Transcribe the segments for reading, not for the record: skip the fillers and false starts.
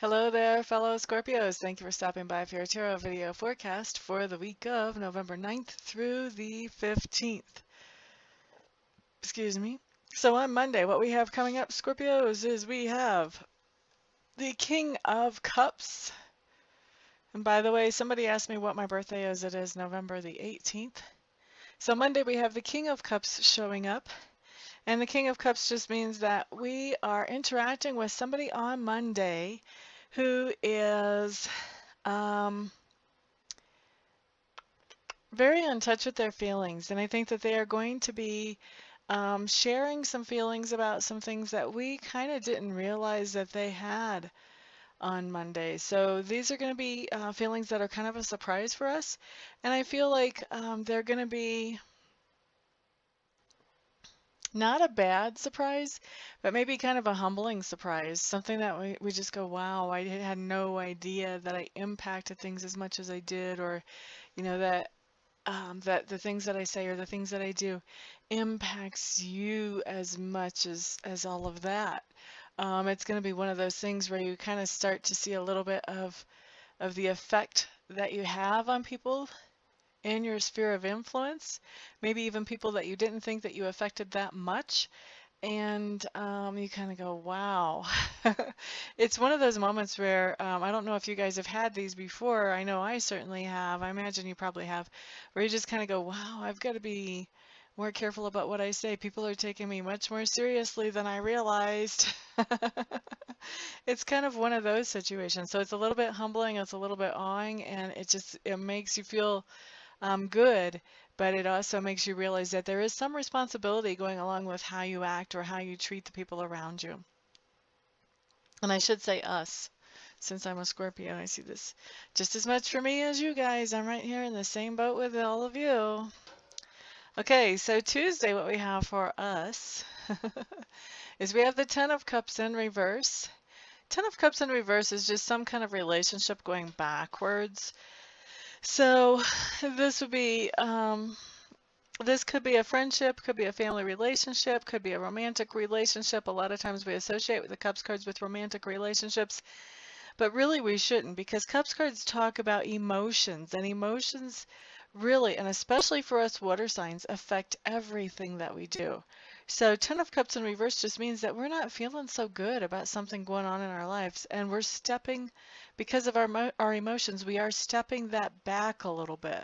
Hello there, fellow Scorpios. Thank you for stopping by for your tarot video forecast for the week of November 9th through the 15th. Excuse me. So on Monday, what we have coming up, Scorpios, is we have the King of Cups. And by the way, somebody asked me what my birthday is. It is November the 18th. So Monday, we have the King of Cups showing up. And the King of Cups just means that we are interacting with somebody on Monday who is very in touch with their feelings. And I think that they are going to be sharing some feelings about some things that we kind of didn't realize that they had on Monday. So these are going to be feelings that are kind of a surprise for us. And I feel like they're going to be not a bad surprise, but maybe kind of a humbling surprise. Something that we just go, wow, I had no idea that I impacted things as much as I did, or, that the things that I say or the things that I do impacts you as much as all of that. It's going to be one of those things where you kind of start to see a little bit of the effect that you have on people in your sphere of influence, maybe even people that you didn't think that you affected that much. And you kind of go, wow. It's one of those moments where I don't know if you guys have had these before. I know I certainly have. I imagine you probably have, where you just kind of go, wow, I've got to be more careful about what I say. People are taking me much more seriously than I realized. It's kind of one of those situations. So it's a little bit humbling, it's a little bit awing, and it makes you feel good, but it also makes you realize that there is some responsibility going along with how you act or how you treat the people around you. And I should say us, since I'm a Scorpio, I see this just as much for me as you guys. I'm right here in the same boat with all of you. Okay, so Tuesday, what we have for us is we have the Ten of Cups in reverse. Ten of Cups in reverse is just some kind of relationship going backwards. So this would be this could be a friendship, could be a family relationship, could be a romantic relationship. A lot of times we associate with the Cups cards with romantic relationships, but really we shouldn't, because Cups cards talk about emotions, and emotions really, and especially for us water signs, affect everything that we do. So Ten of Cups in reverse just means that we're not feeling so good about something going on in our lives, and we're stepping, because of our emotions, we are stepping that back a little bit.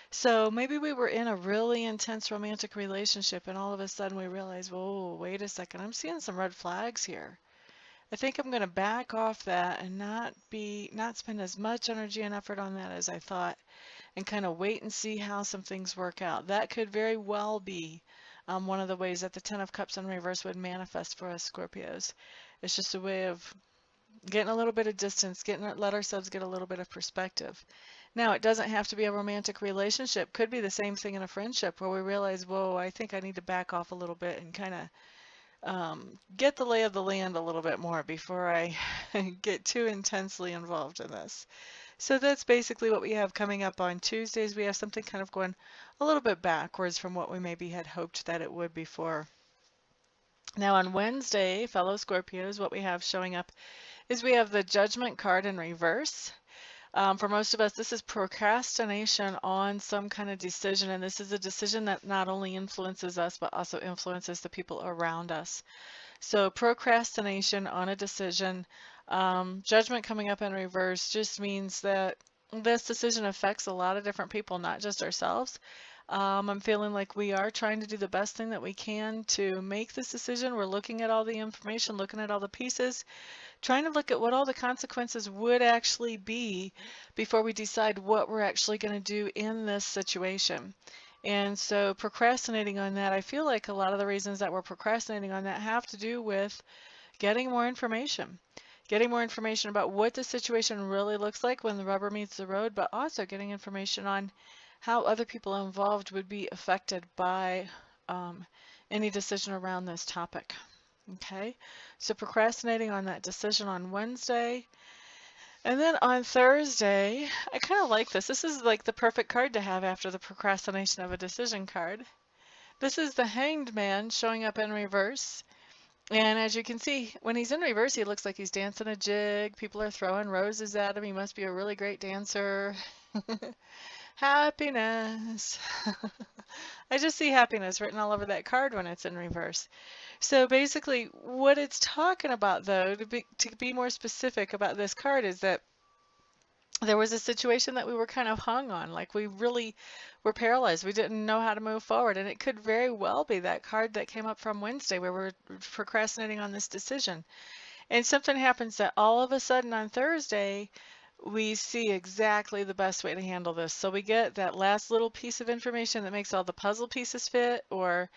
So maybe we were in a really intense romantic relationship and all of a sudden we realize, whoa, wait a second, I'm seeing some red flags here. I think I'm going to back off that and not spend as much energy and effort on that as I thought, and kind of wait and see how some things work out. That could very well be one of the ways that the Ten of Cups in reverse would manifest for us Scorpios. It's just a way of getting a little bit of distance, let ourselves get a little bit of perspective. Now, it doesn't have to be a romantic relationship. Could be the same thing in a friendship where we realize, whoa, I think I need to back off a little bit and kind of get the lay of the land a little bit more before I get too intensely involved in this. So that's basically what we have coming up on Tuesdays. We have something kind of going a little bit backwards from what we maybe had hoped that it would before. Now on Wednesday, fellow Scorpios, what we have showing up is we have the Judgment card in reverse. For most of us, this is procrastination on some kind of decision, and this is a decision that not only influences us, but also influences the people around us. So procrastination on a decision, Judgment coming up in reverse just means that this decision affects a lot of different people, not just ourselves. I'm feeling like we are trying to do the best thing that we can to make this decision. We're looking at all the information, looking at all the pieces, trying to look at what all the consequences would actually be before we decide what we're actually going to do in this situation. And so procrastinating on that, I feel like a lot of the reasons that we're procrastinating on that have to do with getting more information. Getting more information about what the situation really looks like when the rubber meets the road, but also getting information on how other people involved would be affected by any decision around this topic. Okay, so procrastinating on that decision on Wednesday. And then on Thursday, I kind of like this. This is like the perfect card to have after the procrastination of a decision card. This is the Hanged Man showing up in reverse. And as you can see, when he's in reverse, he looks like he's dancing a jig. People are throwing roses at him. He must be a really great dancer. Happiness. I just see happiness written all over that card when it's in reverse. So basically, what it's talking about, though, to be more specific about this card, is that there was a situation that we were kind of hung on, like we really were paralyzed. We didn't know how to move forward, and it could very well be that card that came up from Wednesday where we're procrastinating on this decision. And something happens that all of a sudden on Thursday, we see exactly the best way to handle this. So we get that last little piece of information that makes all the puzzle pieces fit, or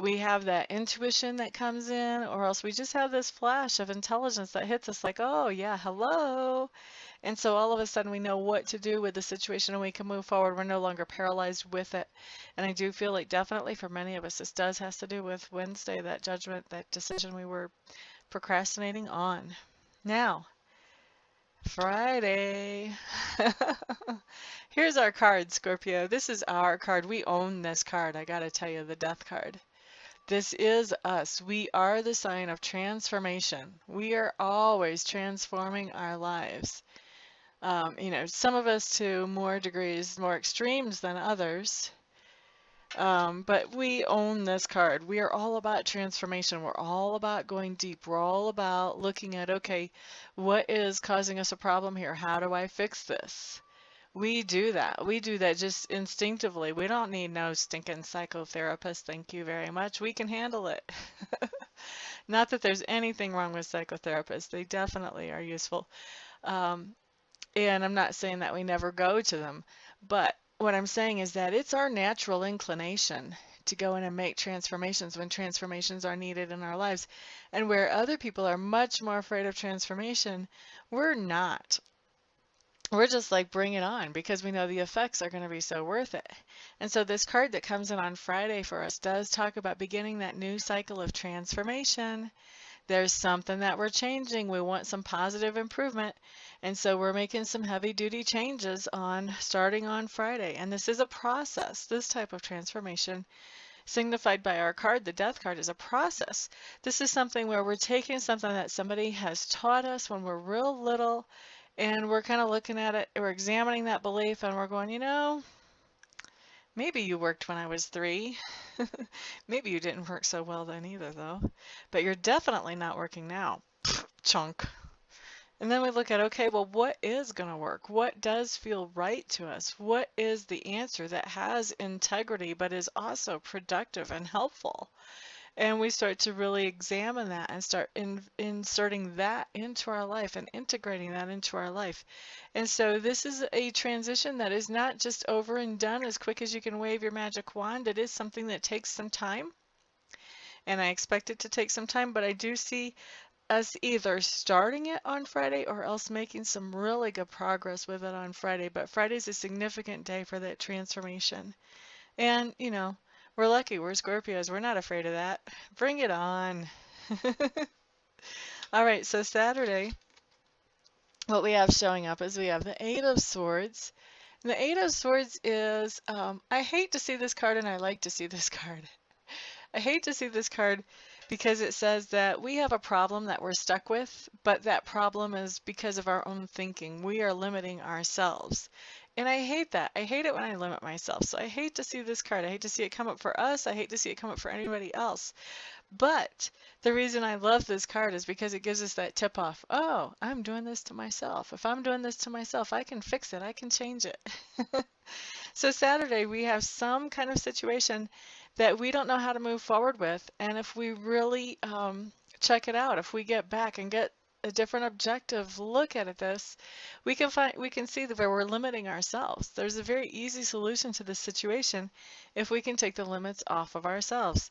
we have that intuition that comes in, or else we just have this flash of intelligence that hits us like, oh yeah, hello. And so all of a sudden we know what to do with the situation and we can move forward. We're no longer paralyzed with it. And I do feel like definitely for many of us, this has to do with Wednesday, that judgment, that decision we were procrastinating on. Now, Friday. Here's our card, Scorpio. This is our card. We own this card. I gotta tell you, the death card. This is us. We are the sign of transformation. We are always transforming our lives. Some of us to more degrees, more extremes than others. But we own this card. We are all about transformation. We're all about going deep. We're all about looking at, okay, what is causing us a problem here? How do I fix this? We do that. We do that just instinctively. We don't need no stinking psychotherapist. Thank you very much. We can handle it. Not that there's anything wrong with psychotherapists. They definitely are useful. Um, and I'm not saying that we never go to them, but what I'm saying is that it's our natural inclination to go in and make transformations when transformations are needed in our lives. And where other people are much more afraid of transformation, we're not. We're just like, bring it on, because we know the effects are going to be so worth it. And so this card that comes in on Friday for us does talk about beginning that new cycle of transformation. There's something that we're changing. We want some positive improvement. And so we're making some heavy duty changes starting on Friday. And this is a process. This type of transformation, signified by our card, the death card, is a process. This is something where we're taking something that somebody has taught us when we're real little, and we're kind of looking at it, we're examining that belief, and we're going, maybe you worked when I was 3. Maybe you didn't work so well then either, though. But you're definitely not working now. Chunk. And then we look at, okay, well, what is going to work? What does feel right to us? What is the answer that has integrity but is also productive and helpful? And we start to really examine that and start inserting that into our life and integrating that into our life. And so this is a transition that is not just over and done as quick as you can wave your magic wand. It is something that takes some time. And I expect it to take some time, but I do see us either starting it on Friday or else making some really good progress with it on Friday. But Friday's a significant day for that transformation. And, we're lucky. We're Scorpios. We're not afraid of that. Bring it on. All right, so Saturday, what we have showing up is we have the Eight of Swords. And the Eight of Swords is, I hate to see this card and I like to see this card. I hate to see this card because it says that we have a problem that we're stuck with, but that problem is because of our own thinking. We are limiting ourselves. And I hate that. I hate it when I limit myself. So I hate to see this card. I hate to see it come up for us. I hate to see it come up for anybody else. But the reason I love this card is because it gives us that tip off. Oh, I'm doing this to myself. If I'm doing this to myself, I can fix it. I can change it. So Saturday, we have some kind of situation that we don't know how to move forward with. And if we really check it out, if we get back and get a different objective look at this, we can see that we're limiting ourselves. There's a very easy solution to this situation if we can take the limits off of ourselves.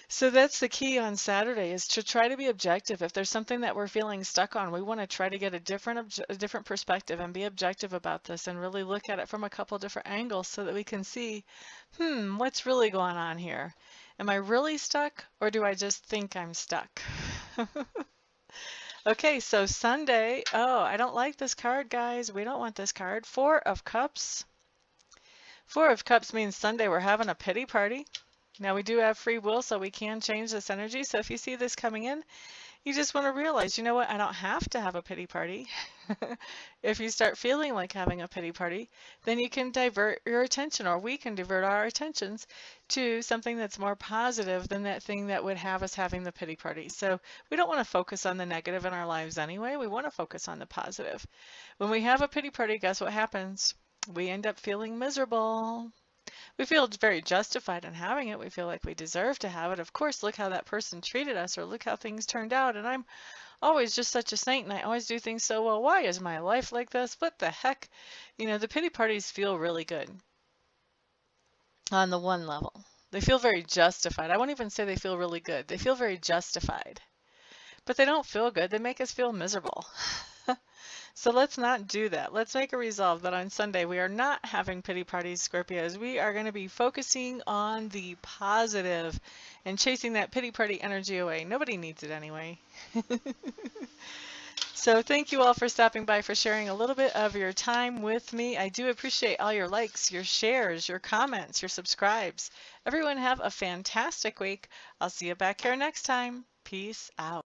So that's the key on Saturday, is to try to be objective. If there's something that we're feeling stuck on, we want to try to get a different perspective and be objective about this and really look at it from a couple different angles so that we can see, what's really going on here? Am I really stuck, or do I just think I'm stuck? Okay, so Sunday, oh, I don't like this card, guys. We don't want this card. Four of Cups. Four of Cups means Sunday we're having a pity party. Now we do have free will, so we can change this energy. So if you see this coming in, you just want to realize, you know what, I don't have to have a pity party. If you start feeling like having a pity party, then you can divert your attention, or we can divert our attentions to something that's more positive than that thing that would have us having the pity party. So we don't want to focus on the negative in our lives anyway. We want to focus on the positive. When we have a pity party, guess what happens? We end up feeling miserable. We feel very justified in having it. We feel like we deserve to have it. Of course, look how that person treated us, or look how things turned out. And I'm always just such a saint, and I always do things so well. Why is my life like this? What the heck? You know, the pity parties feel really good on the one level. They feel very justified. I won't even say they feel really good. They feel very justified. But they don't feel good. They make us feel miserable. So let's not do that. Let's make a resolve that on Sunday we are not having pity parties, Scorpios. We are going to be focusing on the positive and chasing that pity party energy away. Nobody needs it anyway. So thank you all for stopping by, for sharing a little bit of your time with me. I do appreciate all your likes, your shares, your comments, your subscribes. Everyone have a fantastic week. I'll see you back here next time. Peace out.